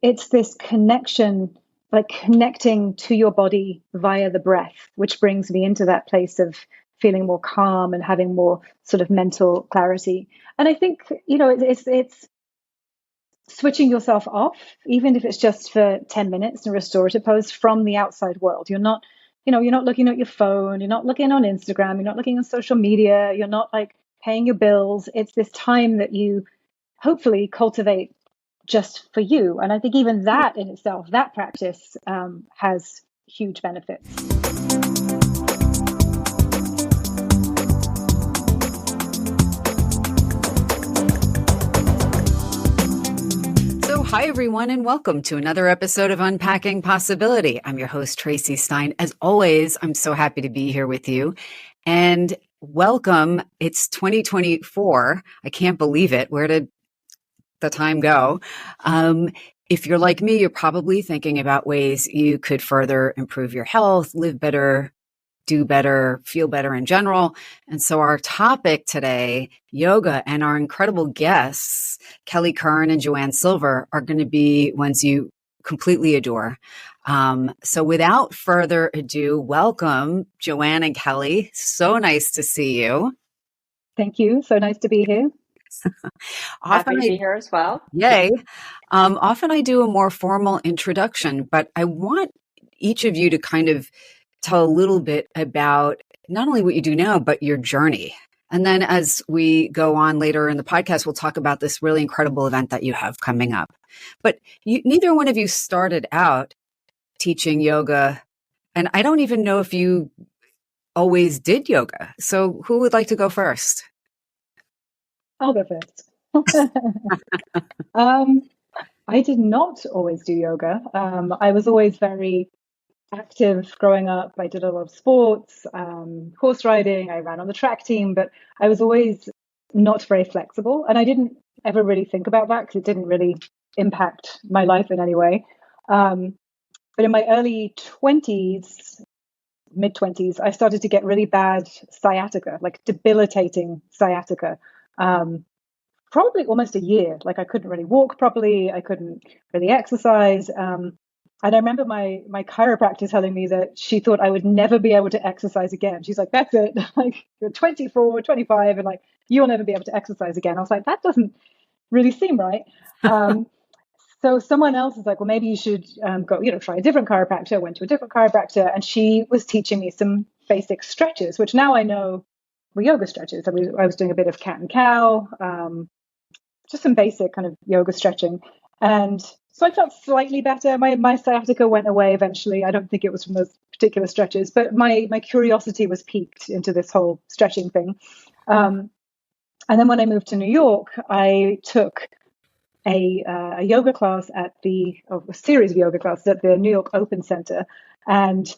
it's this connection, like connecting to your body via the breath, which brings me into that place of feeling more calm and having more sort of mental clarity. And I think, it's switching yourself off, even if it's just for 10 minutes in a restorative pose from the outside world. You're not looking at your phone, you're not looking on Instagram, you're not looking on social media, you're not like paying your bills. It's this time that you hopefully cultivate just for you. And I think even that in itself, that practice has huge benefits. Hi, everyone, and welcome to another episode of Unpacking Possibility. I'm your host, Tracy Stein. As always, I'm so happy to be here with you. And welcome. It's 2024. I can't believe it. Where did the time go? If you're like me, you're probably thinking about ways you could further improve your health, live better, do better, feel better in general. And so our topic today, yoga, and our incredible guests, Kelly Kern and Joanne Silver, are going to be ones you completely adore. So without further ado, welcome, Joanne and Kelly. So nice to see you. Thank you. So nice to be here. Happy to be here as well. Yay. Often I do a more formal introduction, but I want each of you to kind of tell a little bit about not only what you do now, but your journey. And then as we go on later in the podcast, we'll talk about this really incredible event that you have coming up. But neither one of you started out teaching yoga. And I don't even know if you always did yoga. So who would like to go first? I'll go first. I did not always do yoga. I was always very active growing up. I did a lot of sports, horse riding. I ran on the track team, but I was always not very flexible. And I didn't ever really think about that because it didn't really impact my life in any way. But in my early 20s, mid 20s, I started to get really bad sciatica, like debilitating sciatica. Probably almost a year. Like I couldn't really walk properly. I couldn't really exercise. And I remember my chiropractor telling me that she thought I would never be able to exercise again. She's like, that's it. Like you're 24, 25, and like you'll never be able to exercise again. I was like, that doesn't really seem right. So someone else is like, well, maybe you should go, try a different chiropractor. Went to a different chiropractor, and she was teaching me some basic stretches, which now I know were yoga stretches. I was doing a bit of cat and cow, just some basic kind of yoga stretching. And so I felt slightly better. My sciatica went away eventually. I don't think it was from those particular stretches, but my curiosity was piqued into this whole stretching thing. And then when I moved to New York, I took a yoga class a series of yoga classes at the New York Open Center. And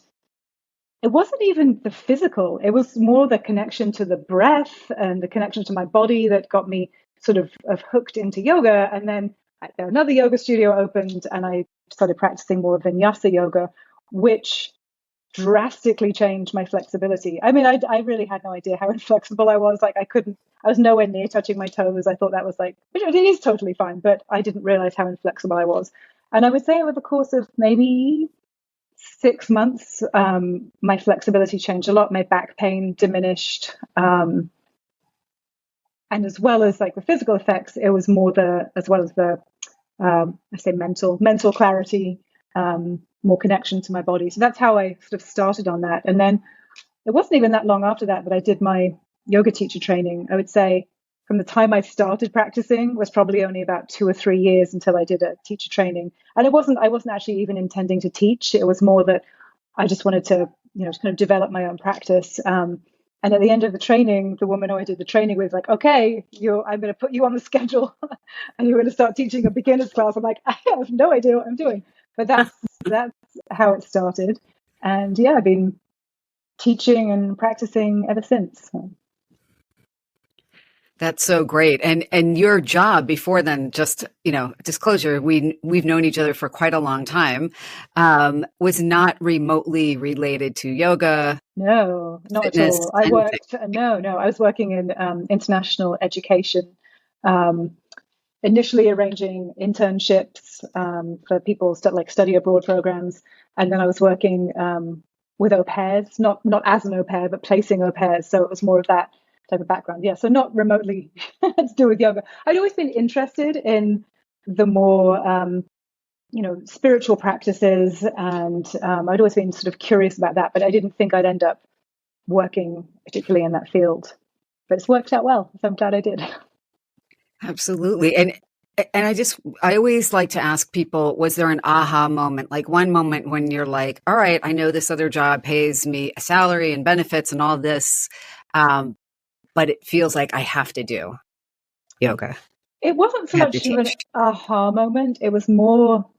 it wasn't even the physical. It was more the connection to the breath and the connection to my body that got me sort of hooked into yoga. And then another yoga studio opened and I started practicing more vinyasa yoga, which drastically changed my flexibility. I mean, I really had no idea how inflexible I was. Like I was nowhere near touching my toes. I thought that was like, it is totally fine, but I didn't realize how inflexible I was. And I would say over the course of maybe 6 months, my flexibility changed a lot. My back pain diminished. And as well as like the physical effects, it was more mental clarity, more connection to my body. So that's how I sort of started on that. And then it wasn't even that long after that I did my yoga teacher training. I would say from the time I started practicing was probably only about 2 or 3 years until I did a teacher training. And I wasn't actually even intending to teach. It was more that I just wanted to, kind of develop my own practice. And at the end of the training, the woman who I did the training with was like, okay, I'm going to put you on the schedule and you're going to start teaching a beginner's class. I'm like, I have no idea what I'm doing. But that's how it started. And yeah, I've been teaching and practicing ever since. So. That's so great. And your job before then, just, disclosure, we've known each other for quite a long time, was not remotely related to yoga. No, not at all. I was working in international education. initially arranging internships for people like study abroad programs, and then I was working with au pairs, not as an au pair, but placing au pairs. So it was more of that type of background. Yeah, so not remotely to do with yoga. I'd always been interested in the more spiritual practices, and I'd always been sort of curious about that, but I didn't think I'd end up working particularly in that field. But it's worked out well, so I'm glad I did. Absolutely. And I always like to ask people, was there an aha moment? Like one moment when you're like, all right, I know this other job pays me a salary and benefits and all this, but it feels like I have to do yoga. It wasn't so much of an aha moment. It was more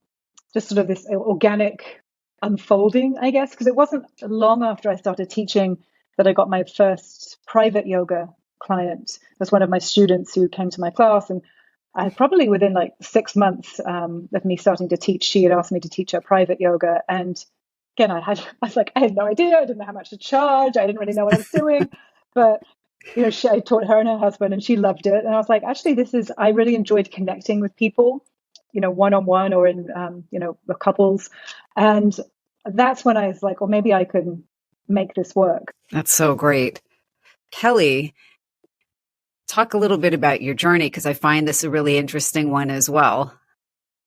just sort of this organic unfolding, I guess, because it wasn't long after I started teaching that I got my first private yoga client. It was one of my students who came to my class, and I probably within like 6 months of me starting to teach, she had asked me to teach her private yoga. And again, I had no idea. I didn't know how much to charge. I didn't really know what I was doing, but I taught her and her husband, and she loved it. And I was like, actually, I really enjoyed connecting with people, one-on-one or in, couples. And that's when I was like, well, maybe I could make this work. That's so great. Kelly, talk a little bit about your journey, because I find this a really interesting one as well.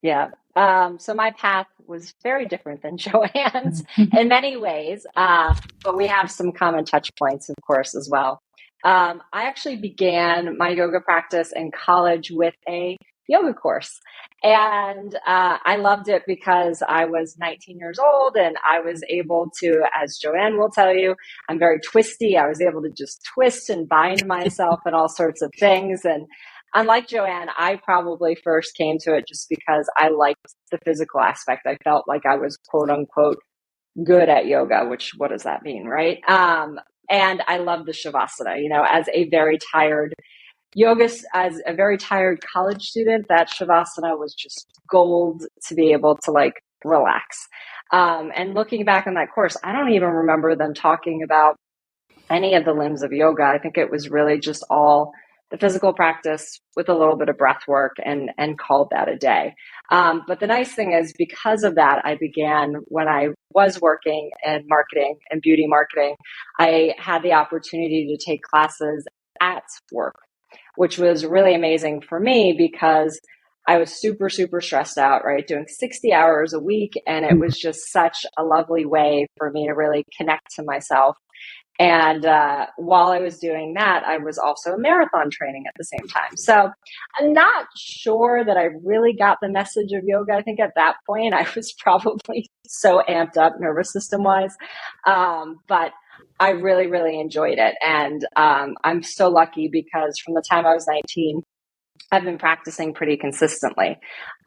Yeah. So my path was very different than Joanne's in many ways, but we have some common touch points, of course, as well. I actually began my yoga practice in college with a yoga course. And I loved it because I was 19 years old and I was able to, as Joanne will tell you, I'm very twisty. I was able to just twist and bind myself and all sorts of things. And unlike Joanne, I probably first came to it just because I liked the physical aspect. I felt like I was quote unquote good at yoga, which what does that mean, right? And I love the Shavasana, as a very tired as a very tired college student, that Shavasana was just gold to be able to relax. And looking back on that course, I don't even remember them talking about any of the limbs of yoga. I think it was really just all the physical practice with a little bit of breath work and called that a day. But the nice thing is, because of that, I began when I was working in marketing and beauty marketing, I had the opportunity to take classes at work, which was really amazing for me because I was super, super stressed out, right? Doing 60 hours a week. And it was just such a lovely way for me to really connect to myself. And while I was doing that, I was also marathon training at the same time. So I'm not sure that I really got the message of yoga. I think at that point, I was probably so amped up nervous system wise. But I really, really enjoyed it. And I'm so lucky because from the time I was 19, I've been practicing pretty consistently.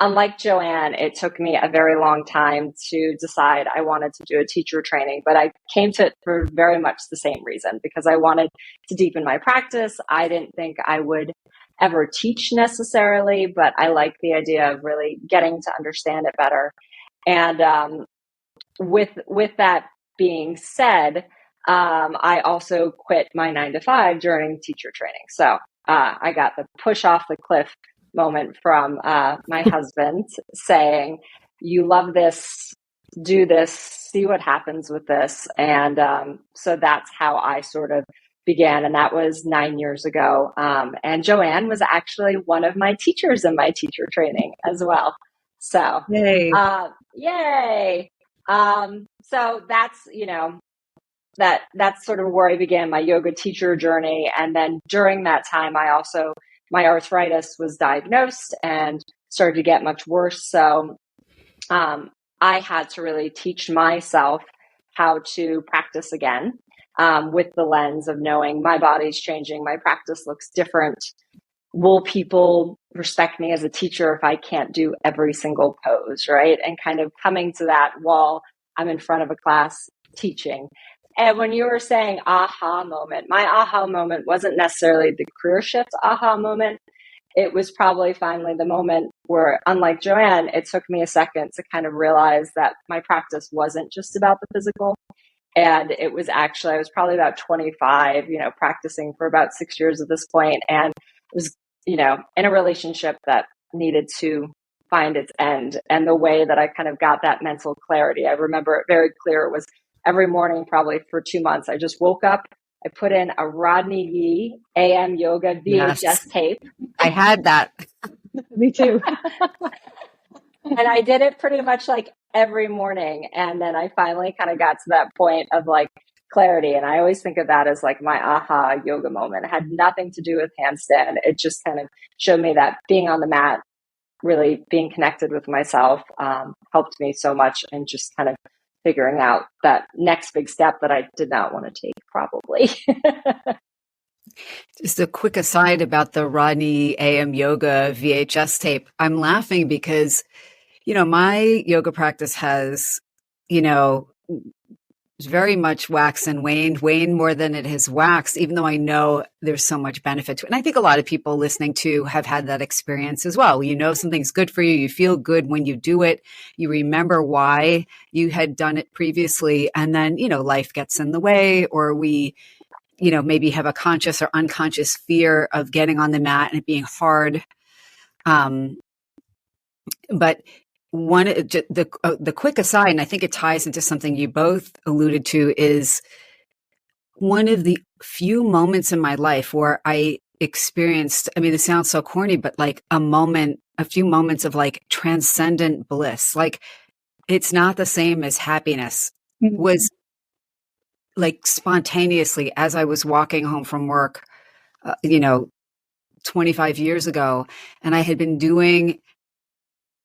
Unlike Joanne, it took me a very long time to decide I wanted to do a teacher training, but I came to it for very much the same reason, because I wanted to deepen my practice. I didn't think I would ever teach necessarily, but I like the idea of really getting to understand it better. And with that being said, I also quit my 9-to-5 during teacher training. So I got the push off the cliff moment from my husband saying, you love this, do this, see what happens with this. And so that's how I sort of began. And that was 9 years ago. And Joanne was actually one of my teachers in my teacher training as well. So yay. Yay. So that's, that's sort of where I began my yoga teacher journey. And then during that time, my arthritis was diagnosed and started to get much worse. So I had to really teach myself how to practice again, with the lens of knowing my body's changing, my practice looks different. Will people respect me as a teacher if I can't do every single pose, right? And kind of coming to that while I'm in front of a class teaching. And when you were saying aha moment, my aha moment wasn't necessarily the career shift aha moment. It was probably finally the moment where, unlike Joanne, it took me a second to kind of realize that my practice wasn't just about the physical. And it was actually, I was probably about 25, practicing for about 6 years at this point. And it was, in a relationship that needed to find its end. And the way that I kind of got that mental clarity, I remember it very clear. It was every morning, probably for 2 months, I just woke up, I put in a Rodney Yee AM yoga VHS Yes. tape. I had that. Me too. And I did it pretty much like every morning. And then I finally kind of got to that point of like clarity. And I always think of that as like my aha yoga moment. It had nothing to do with handstand. It just kind of showed me that being on the mat, really being connected with myself, helped me so much in just kind of figuring out that next big step that I did not want to take, probably. Just a quick aside about the Rodney AM yoga VHS tape. I'm laughing because, my yoga practice has, very much waxed and waned more than it has waxed, even though I know there's so much benefit to it. And I think a lot of people listening to have had that experience as well. Something's good for you. You feel good when you do it. You remember why you had done it previously. And then, life gets in the way, or we, maybe have a conscious or unconscious fear of getting on the mat and it being hard. But the quick aside, and I think it ties into something you both alluded to, is one of the few moments in my life where I experienced, this sounds so corny, but like a few moments of like transcendent bliss. Like it's not the same as happiness. Was like spontaneously as I was walking home from work, 25 years ago, and I had been doing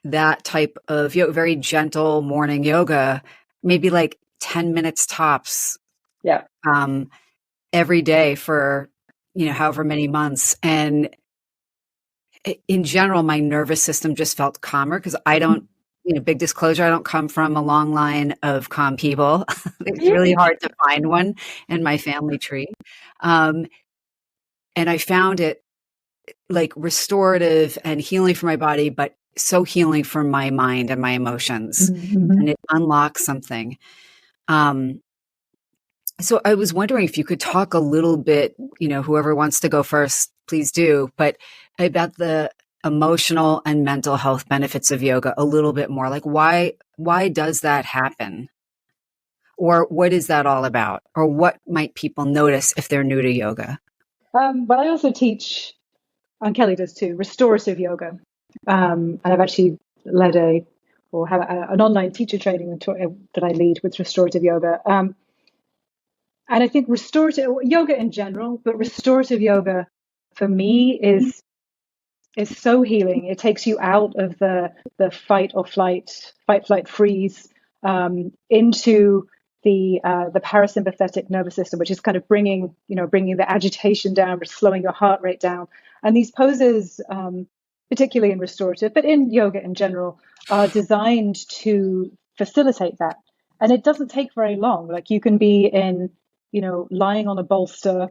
that type of very gentle morning yoga, maybe like 10 minutes tops. Yeah. Every day for, however many months. And in general, my nervous system just felt calmer because I don't, big disclosure, I don't come from a long line of calm people. It's really hard to find one in my family tree. And I found it like restorative and healing for my body, but so healing for my mind and my emotions. And it unlocks something. So I was wondering if you could talk a little bit, whoever wants to go first, please do, but about the emotional and mental health benefits of yoga a little bit more. Like why does that happen? Or what is that all about? Or what might people notice if they're new to yoga? But I also teach, and Kelly does too, restorative yoga. And I've actually led an online teacher training that I lead with restorative yoga. And I think restorative yoga in general, but restorative yoga for me is so healing. It takes you out of the fight, flight, freeze, into the parasympathetic nervous system, which is kind of bringing the agitation down, slowing your heart rate down. And these poses, particularly in restorative, but in yoga in general, are designed to facilitate that. And it doesn't take very long. Like you can be in, lying on a bolster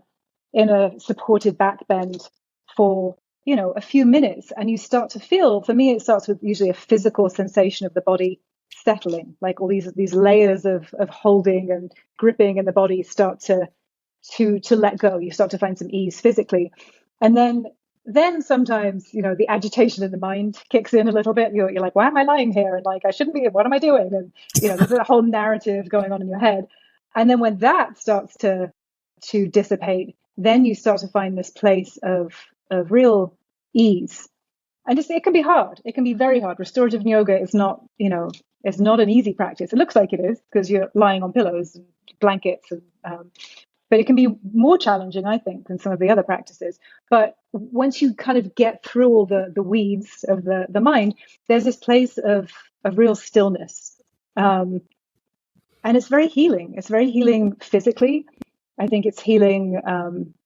in a supported back bend for, a few minutes, and you start to feel, for me, it starts with usually a physical sensation of the body settling, like all these layers of holding and gripping in the body start to let go. You start to find some ease physically. And then sometimes, the agitation in the mind kicks in a little bit. You're like, why am I lying here? And like, I shouldn't be, what am I doing? And, there's a whole narrative going on in your head. And then when that starts to dissipate, then you start to find this place of real ease. And it can be hard. It can be very hard. Restorative yoga is not, it's not an easy practice. It looks like it is because you're lying on pillows and blankets, and but it can be more challenging, I think, than some of the other practices. But once you kind of get through all the weeds of the mind, there's this place of real stillness. And it's very healing. It's very healing physically. I think it's healing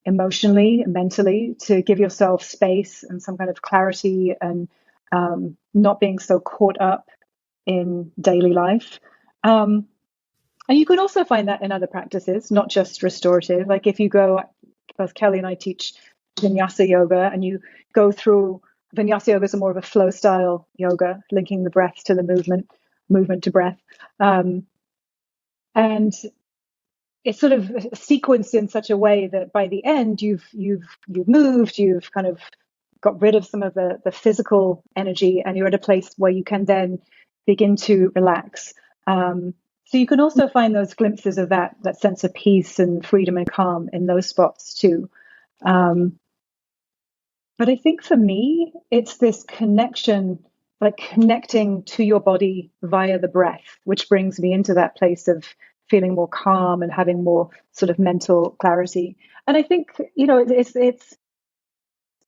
emotionally, mentally, to give yourself space and some kind of clarity, and not being so caught up in daily life. And you can also find that in other practices, not just restorative. Like if you go, both Kelly and I teach Vinyasa yoga, and you go through, Vinyasa yoga is more of a flow style yoga, linking the breath to the movement to breath. And it's sort of sequenced in such a way that by the end you've moved, you've kind of got rid of some of the physical energy, and you're at a place where you can then begin to relax. So you can also find those glimpses of that sense of peace and freedom and calm in those spots too. But I think for me, it's this connection, like connecting to your body via the breath, which brings me into that place of feeling more calm and having more sort of mental clarity. And I think, it's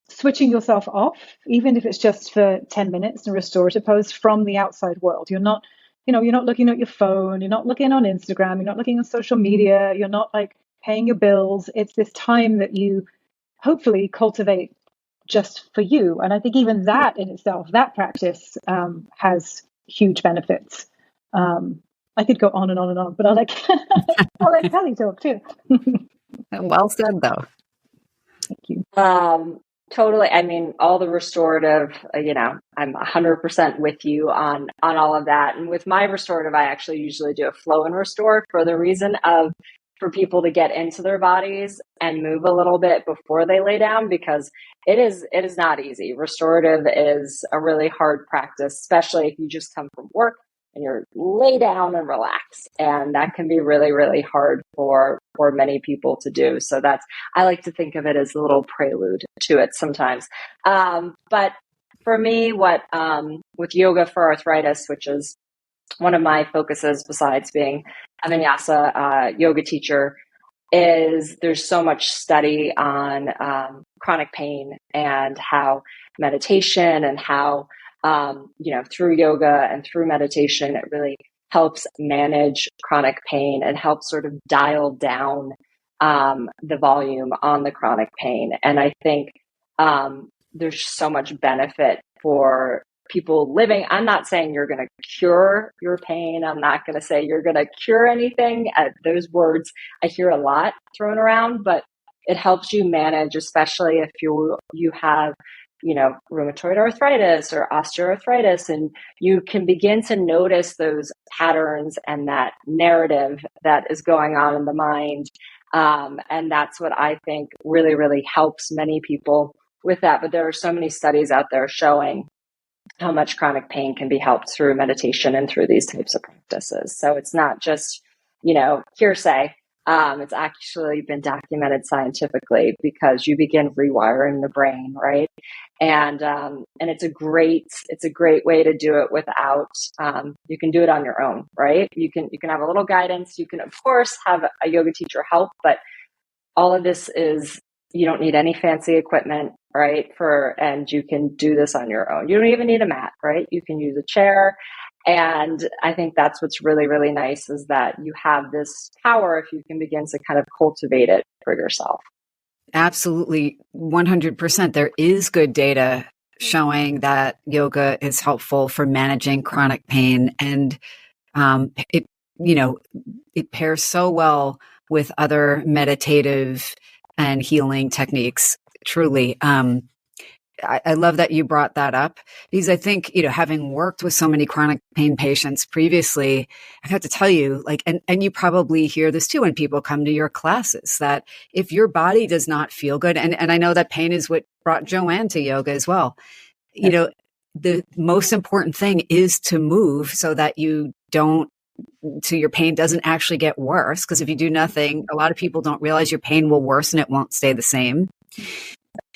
switching yourself off, even if it's just for 10 minutes in restorative pose from the outside world. You're not looking at your phone, you're not looking on Instagram, you're not looking on social media, you're not like paying your bills. It's this time that you hopefully cultivate just for you. And I think even that in itself, that practice has huge benefits. I could go on and on and on, but I'll let Kelly talk too. Well said, though. Thank you. Totally. I mean, all the restorative, I'm 100% with you on all of that. And with my restorative, I actually usually do a flow and restore for the reason of for people to get into their bodies and move a little bit before they lay down, because it is not easy. Restorative is a really hard practice, especially if you just come from work and you're lay down and relax. And that can be really, really hard for many people to do. So I like to think of it as a little prelude to it sometimes. But for me, with yoga for arthritis, which is one of my focuses besides being a vinyasa yoga teacher, is there's so much study on chronic pain and how meditation and how through yoga and through meditation, it really helps manage chronic pain and helps sort of dial down the volume on the chronic pain. And I think there's so much benefit for people living. I'm not saying you're going to cure your pain. I'm not going to say you're going to cure anything. Those words I hear a lot thrown around, but it helps you manage, especially if you have rheumatoid arthritis or osteoarthritis, and you can begin to notice those patterns and that narrative that is going on in the mind. And that's what I think really, really helps many people with that. But there are so many studies out there showing how much chronic pain can be helped through meditation and through these types of practices. So it's not just, hearsay. It's actually been documented scientifically, because you begin rewiring the brain, right? And it's a great way to do it without, you can do it on your own, right? You can have a little guidance. You can, of course, have a yoga teacher help, but all of this is, you don't need any fancy equipment, right? And you can do this on your own. You don't even need a mat, right? You can use a chair. And I think that's what's really, really nice, is that you have this power if you can begin to kind of cultivate it for yourself. Absolutely. 100%. There is good data showing that yoga is helpful for managing chronic pain. And it pairs so well with other meditative and healing techniques. Truly. I love that you brought that up, because I think, having worked with so many chronic pain patients previously, I have to tell you, and you probably hear this too when people come to your classes, that if your body does not feel good, and I know that pain is what brought Joanne to yoga as well, the most important thing is to move so that your pain doesn't actually get worse. Because if you do nothing, a lot of people don't realize your pain will worsen. It won't stay the same.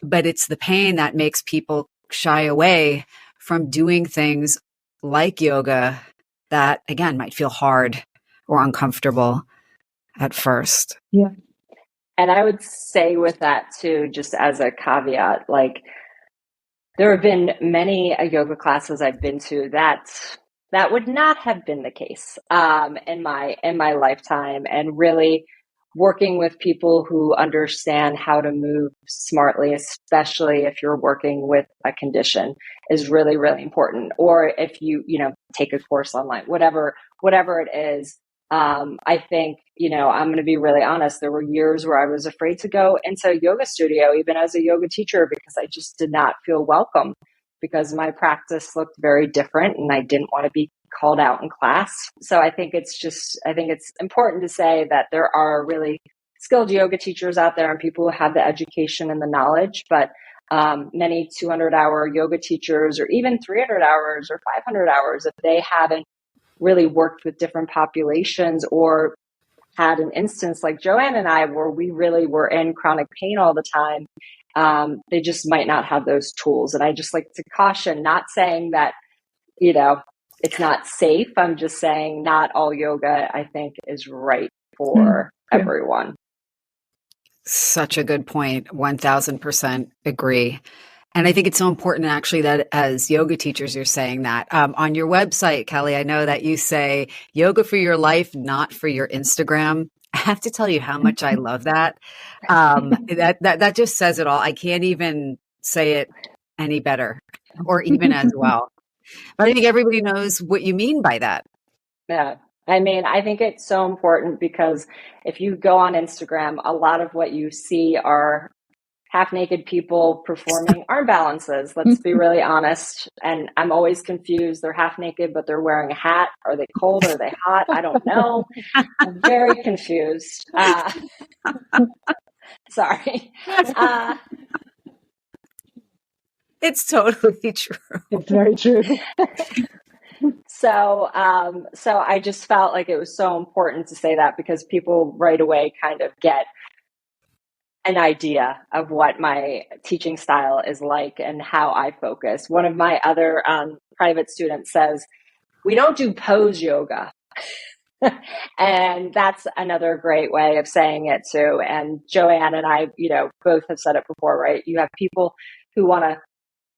But it's the pain that makes people shy away from doing things like yoga that, again, might feel hard or uncomfortable at first. Yeah. And I would say with that too, just as a caveat, there have been many yoga classes I've been to that would not have been the case in my lifetime. And really working with people who understand how to move smartly, especially if you're working with a condition, is really, really important. Or if you take a course online, whatever it is. I think, I'm going to be really honest. There were years where I was afraid to go into a yoga studio, even as a yoga teacher, because I just did not feel welcome, because my practice looked very different and I didn't want to be called out in class. So I think it's important to say that there are really skilled yoga teachers out there and people who have the education and the knowledge, but Many 200-hour yoga teachers, or even 300 hours or 500 hours, if they haven't really worked with different populations or had an instance like Joanne and I, where we really were in chronic pain all the time, they just might not have those tools. And I just like to caution, not saying that, it's not safe. I'm just saying not all yoga, I think, is right for everyone. Such a good point. 1000% agree. And I think it's so important actually that as yoga teachers, you're saying that. On your website, Kelly, I know that you say yoga for your life, not for your Instagram. I have to tell you how much I love that. That just says it all. I can't even say it any better or even as well. But I think everybody knows what you mean by that. Yeah. I mean, I think it's so important because if you go on Instagram, a lot of what you see are half naked people performing arm balances. Let's be really honest. And I'm always confused. They're half naked, but they're wearing a hat. Are they cold? Are they hot? I don't know. I'm very confused. Sorry. It's totally true. It's very true. So I just felt like it was so important to say that because people right away kind of get an idea of what my teaching style is like and how I focus. One of my other private students says, we don't do pose yoga. And that's another great way of saying it too. And Joanne and I, both have said it before, right? You have people who want to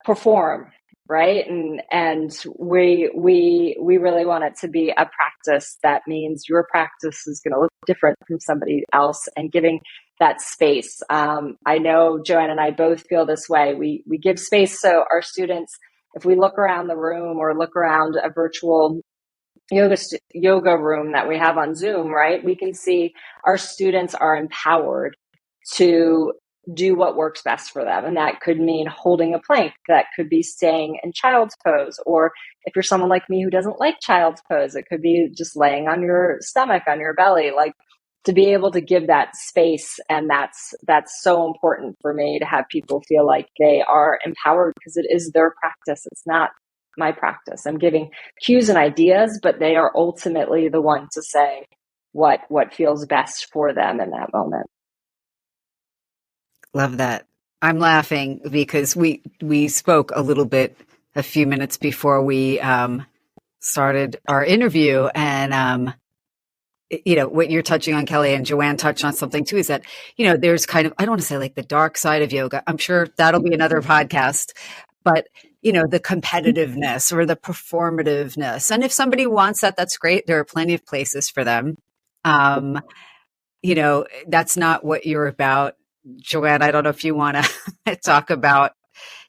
perform, right? And we really want it to be a practice. That means your practice is going to look different from somebody else, and giving that space. I know Joanne and I both feel this way. We give space so our students, if we look around the room or look around a virtual yoga room that we have on Zoom, right? We can see our students are empowered to do what works best for them. And that could mean holding a plank. That could be staying in child's pose. Or if you're someone like me who doesn't like child's pose, it could be just laying on your stomach, on your belly, like to be able to give that space. And that's so important for me, to have people feel like they are empowered, because it is their practice. It's not my practice. I'm giving cues and ideas, but they are ultimately the one to say what feels best for them in that moment. Love that. I'm laughing because we spoke a little bit a few minutes before we started our interview, and what you're touching on, Kelly, and Joanne touched on something too, is that there's kind of, I don't want to say like the dark side of yoga. I'm sure that'll be another podcast, but the competitiveness or the performativeness. And if somebody wants that, that's great. There are plenty of places for them. That's not what you're about. Joanne, I don't know if you want to talk about,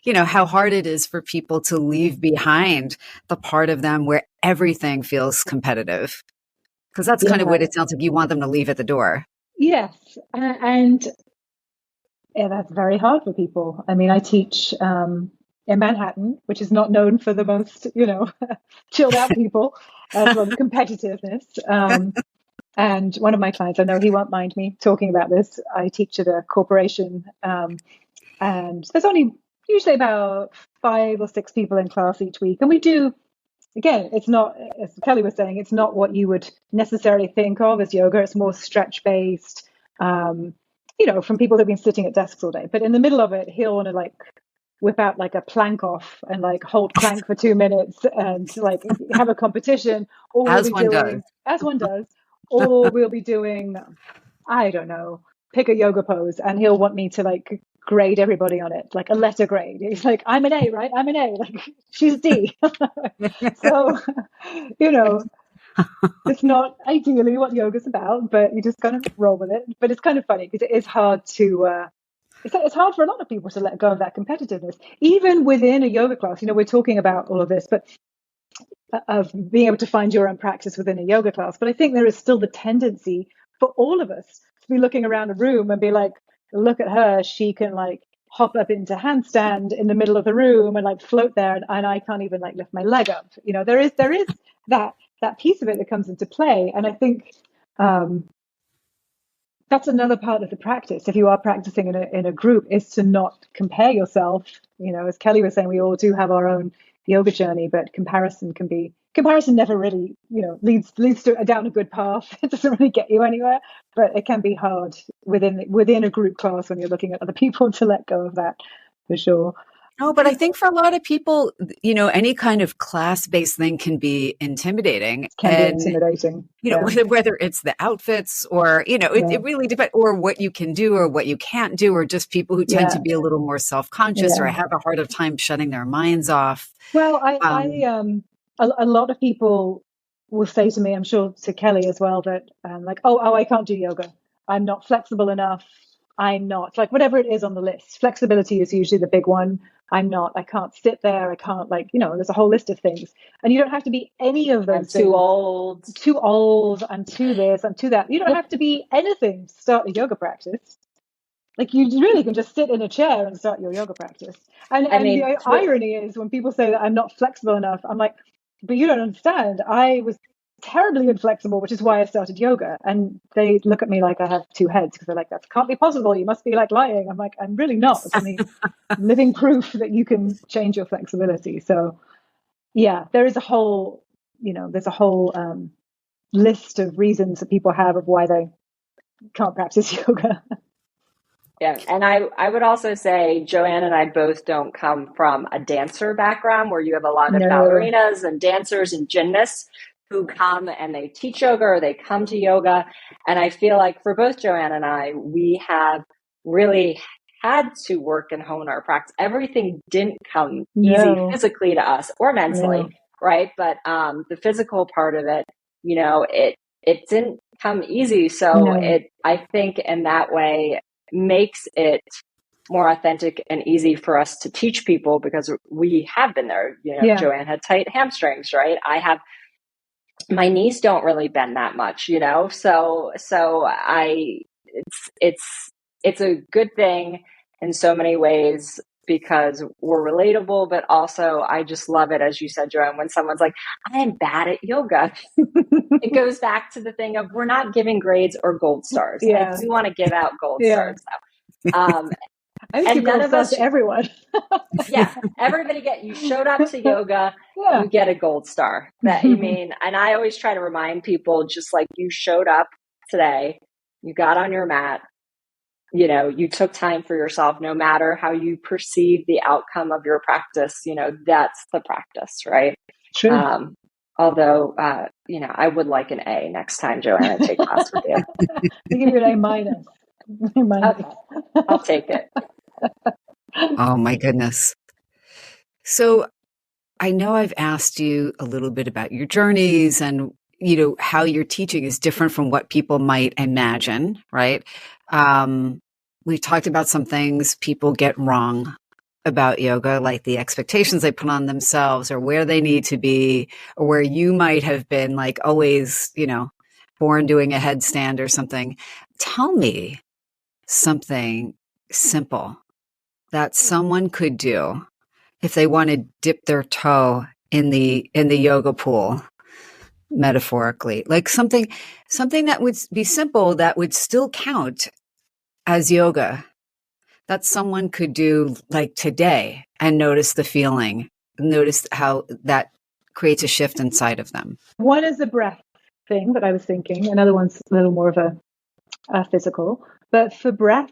how hard it is for people to leave behind the part of them where everything feels competitive. Because that's kind of what it sounds like you want them to leave at the door. Yes. And that's very hard for people. I mean, I teach in Manhattan, which is not known for the most, chilled out people, as well as competitiveness. And one of my clients, I know he won't mind me talking about this, I teach at a corporation, and there's only usually about 5 or 6 people in class each week. And we do, again, it's not, as Kelly was saying, it's not what you would necessarily think of as yoga. It's more stretch-based, from people who've been sitting at desks all day. But in the middle of it, he'll want to whip out a plank off and hold plank for 2 minutes and have a competition. Or as one does. Or we'll be doing, I don't know, pick a yoga pose, and he'll want me to grade everybody on it, a letter grade. He's like, I'm an A, right? I'm an A. She's D. So, it's not ideally what yoga's about, but you just kind of roll with it. But it's kind of funny because it is hard to, it's hard for a lot of people to let go of that competitiveness, even within a yoga class. We're talking about all of this, but of being able to find your own practice within a yoga class. But I think there is still the tendency for all of us to be looking around a room and be like, look at her, she can hop up into handstand in the middle of the room and float there, and I can't even lift my leg up. There is that piece of it that comes into play. And I think that's another part of the practice. If you are practicing in a group, is to not compare yourself. As Kelly was saying, we all do have our own yoga journey, but comparison never really, leads down a good path. It doesn't really get you anywhere, but it can be hard within a group class when you're looking at other people to let go of that, for sure. No, but I think for a lot of people, any kind of class-based thing can be intimidating. Whether it's the outfits or, it really depends, or what you can do or what you can't do, or just people who tend to be a little more self-conscious or have a harder time shutting their minds off. Well, a lot of people will say to me, I'm sure to Kelly as well, that I can't do yoga. I'm not flexible enough. I'm not, like, whatever it is on the list. Flexibility is usually the big one. I can't sit there. I can't, there's a whole list of things. And you don't have to be any of those things. Too old. I'm too this, I'm too that. You don't have to be anything to start a yoga practice. Like, you really can just sit in a chair and start your yoga practice. And the irony is when people say that I'm not flexible enough, I'm like, but you don't understand. I was terribly inflexible, which is why I started yoga. And they look at me like I have two heads, because they're like, that can't be possible. You must be lying. I'm like, I'm really not. I mean, living proof that you can change your flexibility. So yeah, there is a whole, list of reasons that people have of why they can't practice yoga. Yeah. And I would also say Joanne and I both don't come from a dancer background where you have a lot of ballerinas and dancers and gymnasts who come and they teach yoga or they come to yoga. And I feel like for both Joanne and I, we have really had to work and hone our practice. Everything didn't come easy physically to us or mentally, right? But the physical part of it, it didn't come easy. So I think in that way makes it more authentic and easy for us to teach people, because we have been there. Joanne had tight hamstrings, right? My knees don't really bend that much, so it's a good thing in so many ways, because we're relatable, but also I just love it, as you said, Joanne, when someone's like, I am bad at yoga. It goes back to the thing of, we're not giving grades or gold stars. Yeah. We want to give out gold stars though. I think none of us, everyone. Everybody you showed up to yoga, you get a gold star. And I always try to remind people, just like you showed up today, you got on your mat, you took time for yourself, no matter how you perceive the outcome of your practice, that's the practice, right? True. Although, I would like an A next time, Joanne, I take class with you. I give you an A minus. Okay. I'll take it. Oh my goodness. So I know I've asked you a little bit about your journeys and, how your teaching is different from what people might imagine, right? We've talked about some things people get wrong about yoga, like the expectations they put on themselves, or where they need to be, or where you might have been always, born doing a headstand or something. Tell me something simple that someone could do if they want to dip their toe in the yoga pool, metaphorically, like something that would be simple, that would still count as yoga, that someone could do today and notice the feeling, notice how that creates a shift inside of them. One is the breath thing that I was thinking. Another one's a little more of a physical. But for breath,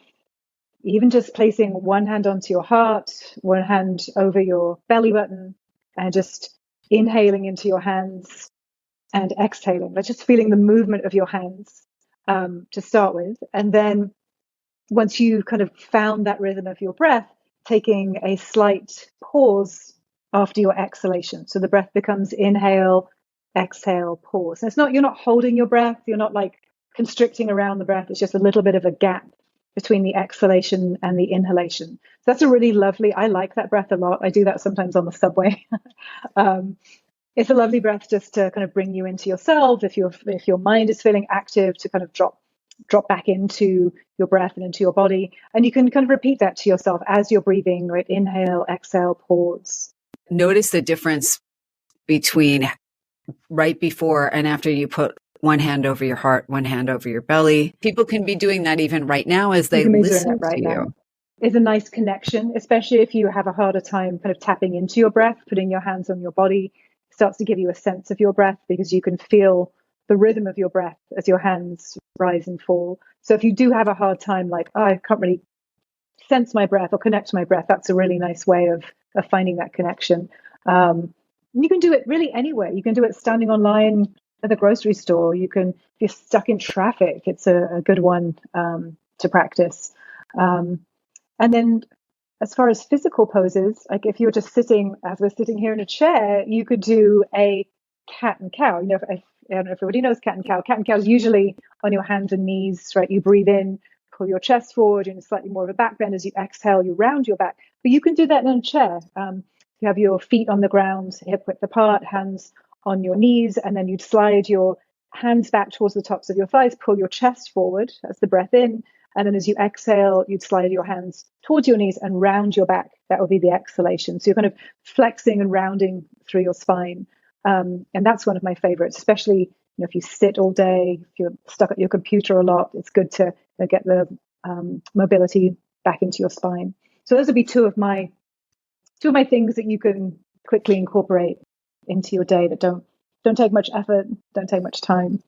even just placing one hand onto your heart, one hand over your belly button, and just inhaling into your hands and exhaling, but just feeling the movement of your hands to start with. And then once you've kind of found that rhythm of your breath, taking a slight pause after your exhalation. So the breath becomes inhale, exhale, pause. And you're not holding your breath. You're not constricting around the breath. It's just a little bit of a gap between the exhalation and the inhalation. So that's a really lovely, I like that breath a lot. I do that sometimes on the subway. It's a lovely breath just to kind of bring you into yourself. If your mind is feeling active, to kind of drop back into your breath and into your body. And you can kind of repeat that to yourself as you're breathing, right? Inhale, exhale, pause. Notice the difference between right before and after you put one hand over your heart, one hand over your belly. People can be doing that even right now as they You can be doing listen that right to now. you. It's a nice connection, especially if you have a harder time kind of tapping into your breath, putting your hands on your body. It starts to give you a sense of your breath because you can feel the rhythm of your breath as your hands rise and fall. So if you do have a hard time, like, oh, I can't really sense my breath or connect to my breath, that's a really nice way of finding that connection. You can do it really anywhere. You can do it standing online at the grocery store. You can, if you're stuck in traffic, it's a good one to practice. And then as far as physical poses, like if you're just sitting, as we're sitting here in a chair, you could do a cat and cow. You know, I don't know if everybody knows cat and cow. Cat and cow is usually on your hands and knees, right? You breathe in, pull your chest forward, and slightly more of a back bend. As you exhale, you round your back. But you can do that in a chair. You have your feet on the ground, hip width apart, hands on your knees, and then you'd slide your hands back towards the tops of your thighs, pull your chest forward. That's the breath in. And then as you exhale, you'd slide your hands towards your knees and round your back. That would be the exhalation. So you're kind of flexing and rounding through your spine. And that's one of my favorites, especially if you sit all day, if you're stuck at your computer a lot, it's good to get the mobility back into your spine. So those would be two of my things that you can quickly incorporate into your day that don't take much effort, don't take much time.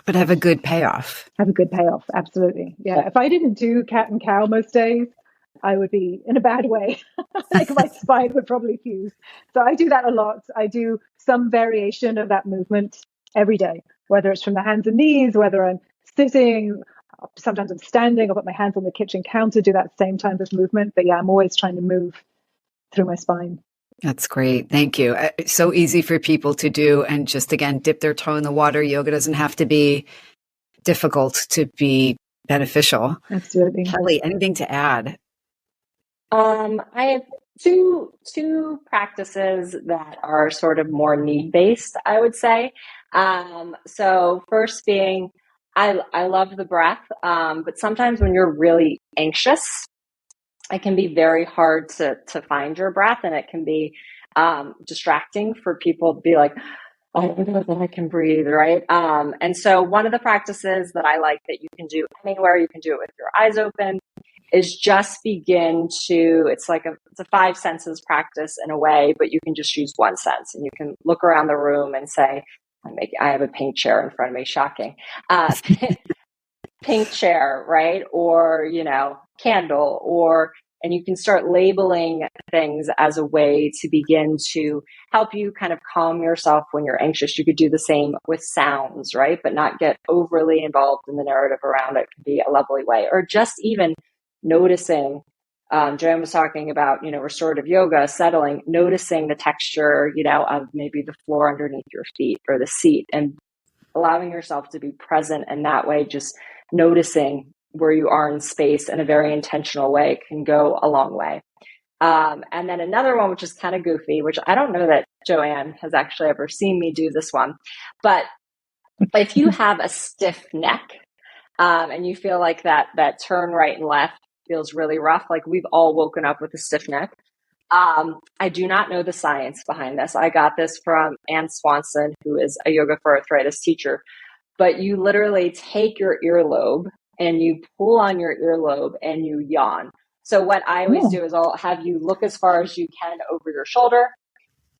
But have a good payoff. Have a good payoff, absolutely. Yeah, if I didn't do cat and cow most days, I would be in a bad way. Like my spine would probably fuse. So I do that a lot. I do some variation of that movement every day, whether it's from the hands and knees, whether I'm sitting, sometimes I'm standing, I'll put my hands on the kitchen counter, do that same type of movement. But yeah, I'm always trying to move through my spine. That's great. Thank you. It's so easy for people to do and just, again, dip their toe in the water. Yoga doesn't have to be difficult to be beneficial. Absolutely. Kelly, anything to add? I have two practices that are sort of more need-based, I would say. So first being, I love the breath, but sometimes when you're really anxious, it can be very hard to find your breath, and it can be distracting for people to be like, I don't know that I can breathe, right? And so one of the practices that I like that you can do anywhere, you can do it with your eyes open, is just begin to, it's a five senses practice in a way, but you can just use one sense, and you can look around the room and say, I have a pink chair in front of me, shocking. Pink chair, right? Or, candle, and you can start labeling things as a way to begin to help you kind of calm yourself when you're anxious. You could do the same with sounds, right? But not get overly involved in the narrative around it can be a lovely way. Or just even noticing, Joanne was talking about, restorative yoga, settling, noticing the texture, of maybe the floor underneath your feet or the seat, and allowing yourself to be present in that way, just noticing where you are in space in a very intentional way can go a long way. And then another one, which is kind of goofy, which I don't know that Joanne has actually ever seen me do this one, but if you have a stiff neck, and you feel like that turn right and left feels really rough, like we've all woken up with a stiff neck. I do not know the science behind this. I got this from Ann Swanson, who is a yoga for arthritis teacher. But you literally take your earlobe and you pull on your earlobe and you yawn. So what I always do is I'll have you look as far as you can over your shoulder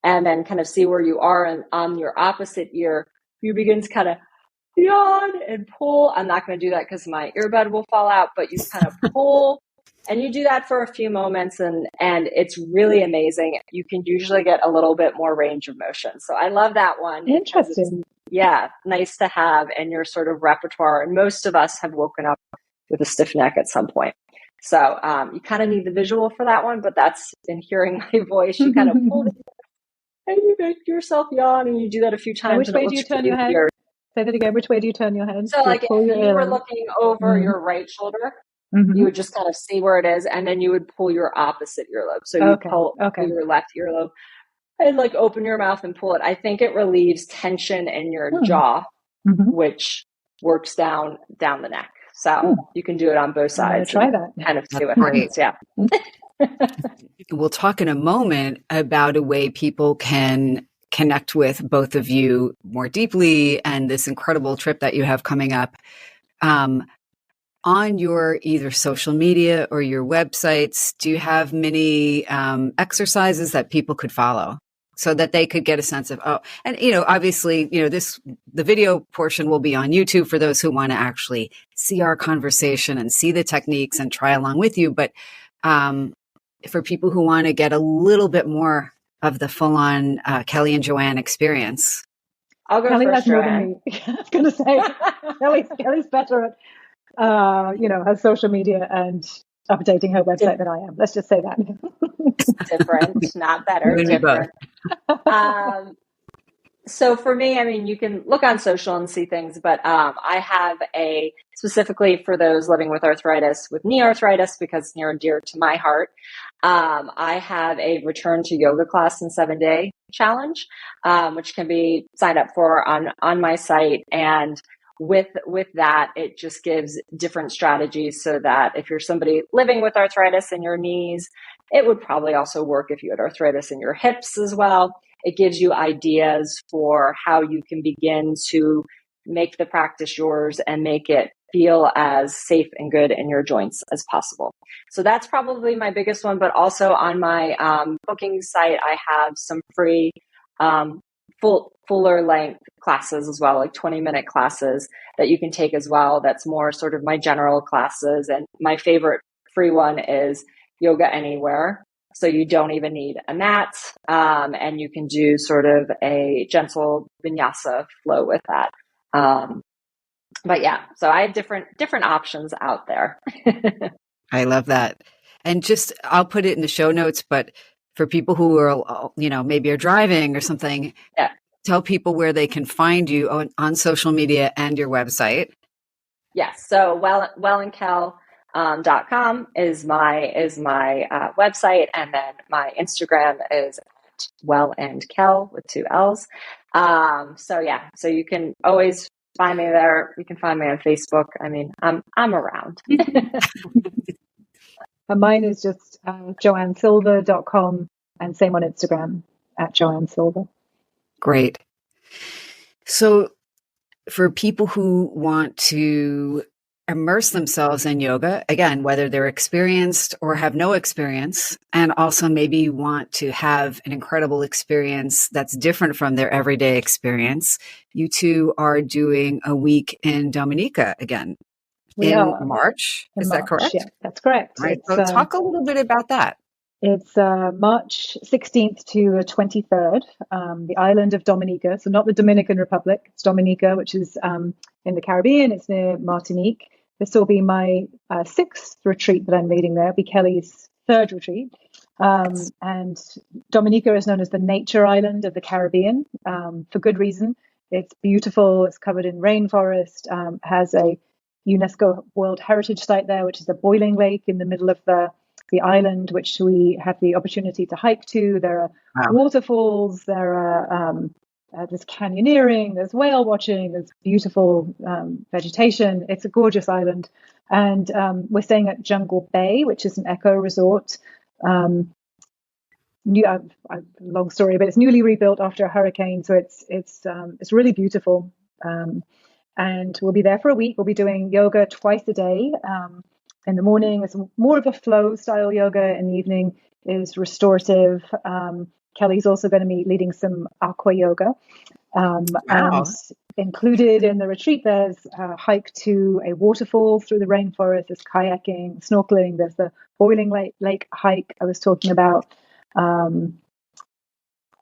and then kind of see where you are. And on your opposite ear, you begin to kind of yawn and pull. I'm not going to do that because my earbud will fall out, but you kind of pull and you do that for a few moments and it's really amazing. You can usually get a little bit more range of motion. So I love that one. Interesting. Yeah, nice to have in your sort of repertoire. And most of us have woken up with a stiff neck at some point. So you kind of need the visual for that one, but that's in hearing my voice. You kind of pull it and you make yourself yawn, and you do that a few times. And which way do you turn your head? Say that again. Which way do you turn your head? So like if you were looking over your right shoulder, you would just kind of see where it is, and then you would pull your opposite earlobe. So you pull your left earlobe and like open your mouth and pull it. I think it relieves tension in your jaw, which works down the neck. So you can do it on both sides. Try that. Kind of see what happens. Yeah. We'll talk in a moment about a way people can connect with both of you more deeply and this incredible trip that you have coming up. On your either social media or your websites, do you have many exercises that people could follow so that they could get a sense of, and obviously, the video portion will be on YouTube for those who want to actually see our conversation and see the techniques and try along with you. But for people who want to get a little bit more of the full-on Kelly and Joanne experience. I'll go Kelly first, Joanne. I was going to say, Kelly's better at her social media and updating her website than I am. Let's just say that. Different, not better. Different. So for me, you can look on social and see things, but I have specifically for those living with arthritis, with knee arthritis, because it's near and dear to my heart, I have a return to yoga class in 7-day challenge, which can be signed up for on my site. And with that, it just gives different strategies so that if you're somebody living with arthritis in your knees, it would probably also work if you had arthritis in your hips as well. It gives you ideas for how you can begin to make the practice yours and make it feel as safe and good in your joints as possible. So that's probably my biggest one. But also on my booking site, I have some free fuller length classes as well, like 20-minute classes that you can take as well. That's more sort of my general classes. And my favorite free one is Yoga Anywhere. So you don't even need a mat, and you can do sort of a gentle vinyasa flow with that. But yeah, so I have different options out there. I love that. And I'll put it in the show notes, but for people who are, maybe are driving or something, tell people where they can find you on social media and your website. Yes. So wellandkel.com is my website, and then my Instagram is at wellandkel with 2 L's. So you can always find me there. You can find me on Facebook. I'm around. And mine is just joannesilver.com, and same on Instagram at joannesilver. Great. So for people who want to immerse themselves in yoga, again, whether they're experienced or have no experience, and also maybe want to have an incredible experience that's different from their everyday experience, you two are doing a week in Dominica again in March. Is that correct? Yeah, that's correct. Right. So talk a little bit about that. It's March 16th to the 23rd, the island of Dominica. So not the Dominican Republic, it's Dominica, which is in the Caribbean. It's near Martinique. This will be my 6th retreat that I'm leading there. It'll be Kelly's 3rd retreat. And Dominica is known as the nature island of the Caribbean for good reason. It's beautiful. It's covered in rainforest, has a UNESCO World Heritage Site there, which is a boiling lake in the middle of the island, which we have the opportunity to hike to. There are waterfalls, there's canyoneering, there's whale watching, there's beautiful vegetation. It's a gorgeous island. And we're staying at Jungle Bay, which is an eco resort. Long story, but it's newly rebuilt after a hurricane. So it's really beautiful. And we'll be there for a week. We'll be doing yoga twice a day. In the morning, it's more of a flow style yoga. In the evening is restorative. Kelly's also going to be leading some aqua yoga. And included in the retreat, there's a hike to a waterfall through the rainforest. There's kayaking, snorkeling. There's the boiling lake hike I was talking about. And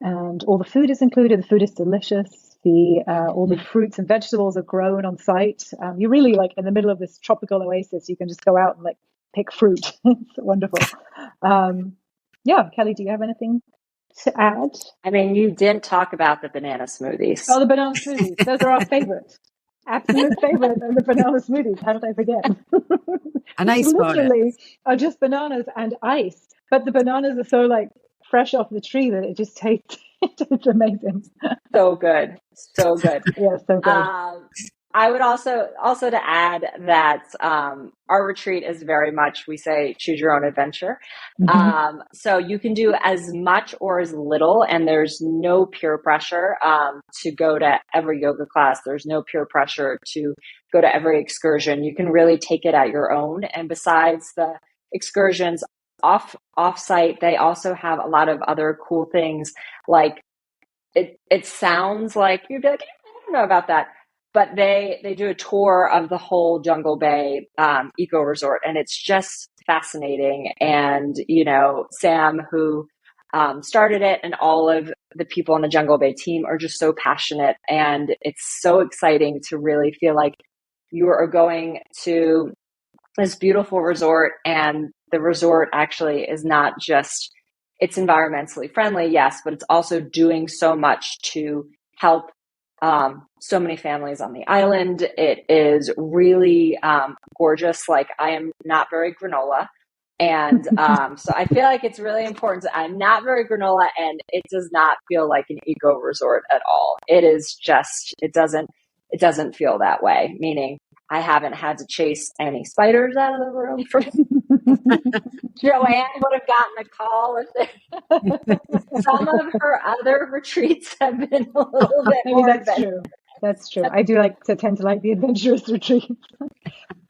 all the food is included. The food is delicious. All the fruits and vegetables are grown on site. You're really like in the middle of this tropical oasis. You can just go out and like pick fruit. It's wonderful. Kelly, do you have anything to add? You didn't talk about the banana smoothies. Oh, the banana smoothies. Those are our favorite. Absolute favorite are the banana smoothies. How did I forget? A nice literally are just bananas and ice. But the bananas are so like fresh off the tree that it just tastes it's amazing. So good. Yeah, so good. I would also to add that our retreat is very much, we say, choose your own adventure. So you can do as much or as little, and there's no peer pressure to go to every yoga class. There's no peer pressure to go to every excursion. You can really take it at your own. And besides the excursions off-site, they also have a lot of other cool things. Like it sounds like you'd be like, I don't know about that. But they do a tour of the whole Jungle Bay eco resort, and it's just fascinating. And, you know, Sam, who started it, and all of the people on the Jungle Bay team are just so passionate. And it's so exciting to really feel like you are going to this beautiful resort, and the resort actually is not just, it's environmentally friendly, yes, but it's also doing so much to help so many families on the island. It is really gorgeous. Like, I am not very granola. And so I feel like it's really important. I'm not very granola, and it does not feel like an eco resort at all. It is just, it doesn't feel that way, meaning I haven't had to chase any spiders out of the room. Joanne would have gotten a call if some of her other retreats have been a little bit Maybe more that's true. That's true. I do tend to like the adventurous retreats.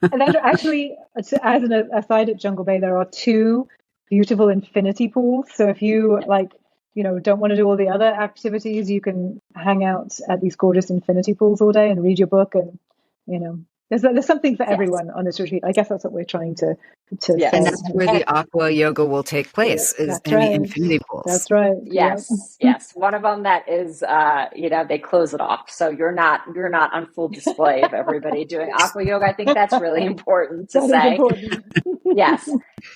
And then actually, as an aside, at Jungle Bay, there are 2 beautiful infinity pools. So if you don't want to do all the other activities, you can hang out at these gorgeous infinity pools all day and read your book. And, there's something for everyone on this retreat. I guess that's what we're trying to Yes. say. And that's where the aqua yoga will take place, is in the infinity pools. That's right. Yes. Yes. One of them that is, they close it off. So you're not on full display of everybody doing aqua yoga. I think that's really important to say. Important. Yes.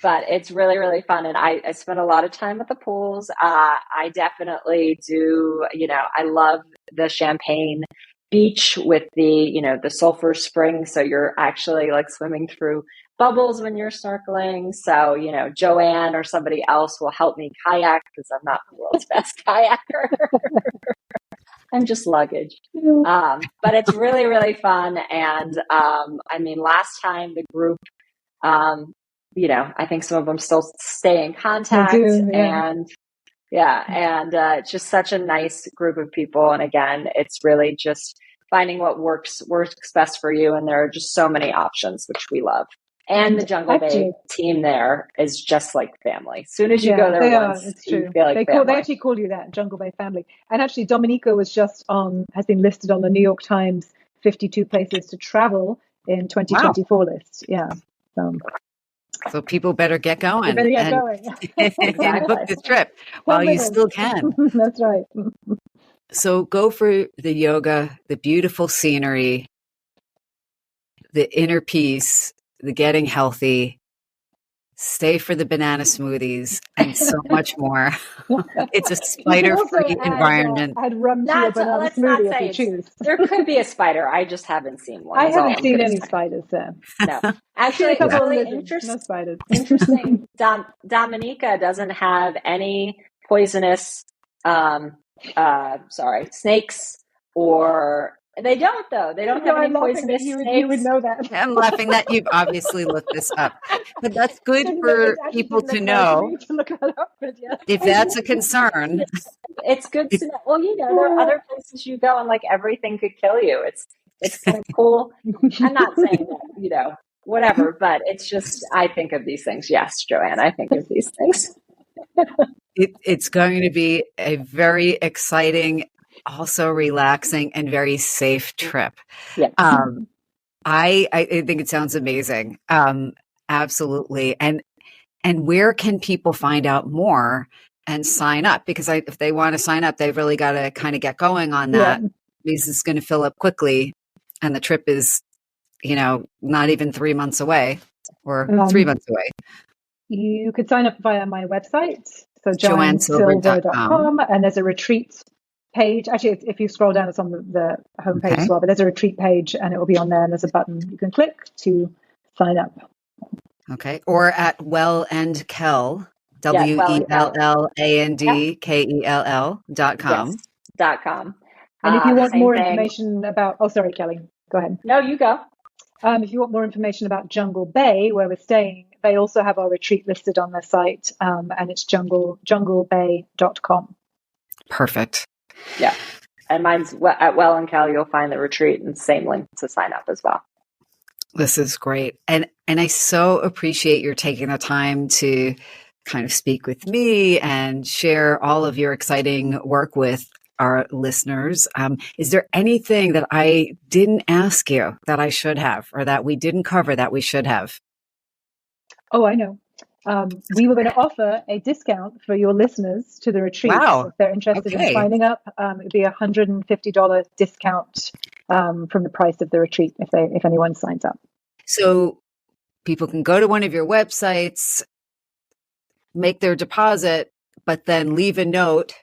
But it's really, really fun. And I spend a lot of time at the pools. I definitely do, I love the Champagne beach with the sulfur spring. So you're actually like swimming through bubbles when you're snorkeling. So, Joanne or somebody else will help me kayak, because I'm not the world's best kayaker. I'm just luggage. But it's really, really fun. And last time the group, I think some of them still stay in contact. And it's just such a nice group of people. And again, it's really just finding what works best for you. And there are just so many options, which we love. And the Jungle Bay team there is just like family. As soon as you go there once, it's true. You feel like they actually call you that, Jungle Bay family. And actually, Dominica was just has been listed on the New York Times 52 places to travel in 2024 list. Yeah. So people better get going. And book this trip while you still can. That's right. So go for the yoga, the beautiful scenery, the inner peace, the getting healthy, stay for the banana smoothies, and so much more. It's a spider-free environment. I'd rum to a banana smoothie if you choose. There could be a spider. I just haven't seen one. I haven't seen any spiders there. No. Actually, it's really interesting. No spiders. Interesting. Dominica doesn't have any poisonous, snakes, or they don't, though. They don't have any poisonous snakes. You would know that. I'm laughing that you've obviously looked this up. But that's good for people to know. If that's a concern. It's good to know. Well, there are other places you go and like everything could kill you. It's kind of cool. I'm not saying that, whatever, but it's just, I think of these things. Yes, Joanne, I think of these things. It's going to be a very exciting, also relaxing, and very safe trip. Yes. I think it sounds amazing. Absolutely. And where can people find out more and sign up? Because if they want to sign up, they've really got to kind of get going on that, because it's going to fill up quickly. And the trip is, not even 3 months away, or 3 months away. You could sign up via my website. So joannesilver.com, and there's a retreat page. Actually, if you scroll down, it's on the homepage as well, but there's a retreat page and it will be on there, and there's a button you can click to sign up. Okay. Or at WellAndKell, WELLANDKELL.com. Yes. .com. And if you want more information about, sorry, Kelly. Go ahead. No, you go. If you want more information about Jungle Bay, where we're staying, they also have our retreat listed on their site, and it's junglebay.com. Perfect. Yeah. And mine's at Well and Cal. You'll find the retreat and same link to sign up as well. This is great. And I so appreciate your taking the time to kind of speak with me and share all of your exciting work with our listeners. Is there anything that I didn't ask you that I should have, or that we didn't cover that we should have? Oh, I know. We were going to offer a discount for your listeners to the retreat. Wow. So if they're interested in signing up, it would be $150 discount from the price of the retreat if anyone signs up. So people can go to one of your websites, make their deposit, but then leave a note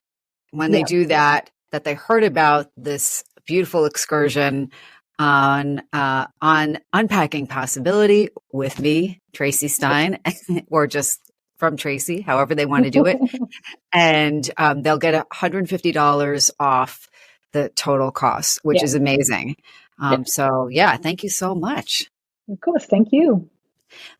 when they do that they heard about this beautiful excursion on Unpacking Possibility with me, Tracy Stein, or just from Tracy, however they want to do it. And they'll get $150 off the total cost, which is amazing. So thank you so much. Of course. Thank you.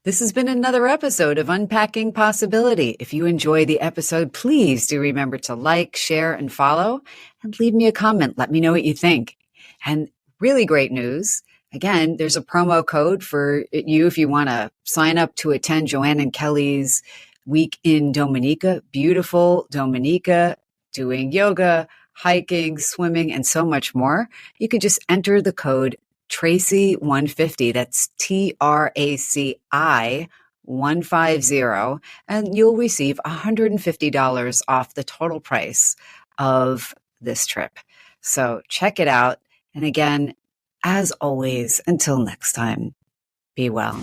This has been another episode of Unpacking Possibility. If you enjoy the episode, please do remember to like, share, and follow, and leave me a comment. Let me know what you think. And really great news. Again, there's a promo code for you if you want to sign up to attend Joanne and Kelly's week in Dominica. Beautiful Dominica, doing yoga, hiking, swimming, and so much more. You could just enter the code Tracy 150. That's TRACI 150, and you'll receive $150 off the total price of this trip. So check it out. And again, as always, until next time, be well.